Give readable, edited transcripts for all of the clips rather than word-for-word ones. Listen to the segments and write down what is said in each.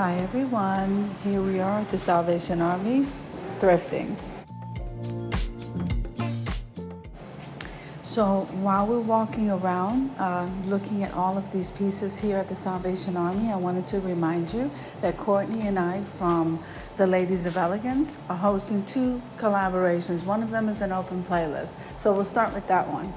Hi everyone, here we are at the Salvation Army, thrifting. So while we're walking around looking at all of these pieces here at the Salvation Army, I wanted to remind you that Courtney and I from the Ladies of Elegance are hosting 2 collaborations. One of them is an open playlist. So we'll start with that one.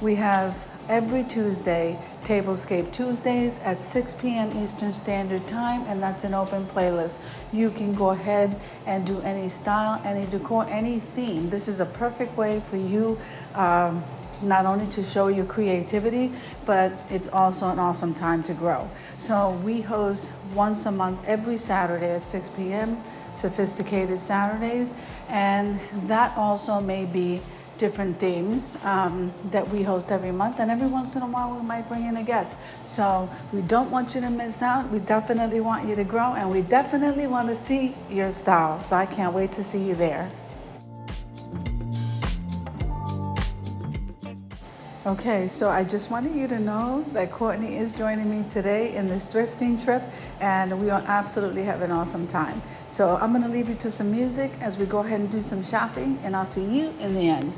We have every Tuesday, Tablescape Tuesdays at 6 p.m. Eastern Standard Time, and that's an open playlist. You can go ahead and do any style, any decor, any theme. This is a perfect way for you not only to show your creativity, but it's also an awesome time to grow. So we host once a month, every Saturday at 6 p.m., Sophisticated Saturdays, and that also may be different themes that we host every month, and every once in a while we might bring in a guest. So we don't want you to miss out. We definitely want you to grow, and we definitely want to see your style. So I can't wait to see you there. Okay, so I just wanted you to know that Courtney is joining me today in this thrifting trip, and we are absolutely having an awesome time. So I'm going to leave you to some music as we go ahead and do some shopping, and I'll see you in the end.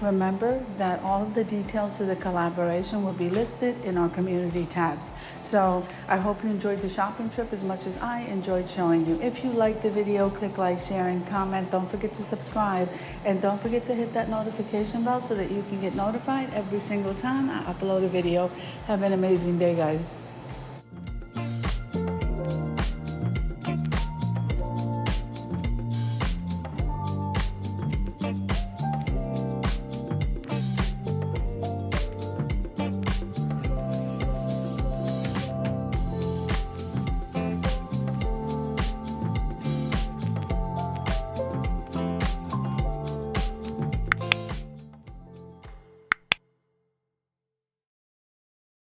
Remember that all of the details to the collaboration will be listed in our community tabs. So I hope you enjoyed the shopping trip as much as I enjoyed showing you. If you liked the video, click like, share, and comment. Don't forget to subscribe, and don't forget to hit that notification bell so that you can get notified every single time I upload a video. Have an amazing day, guys.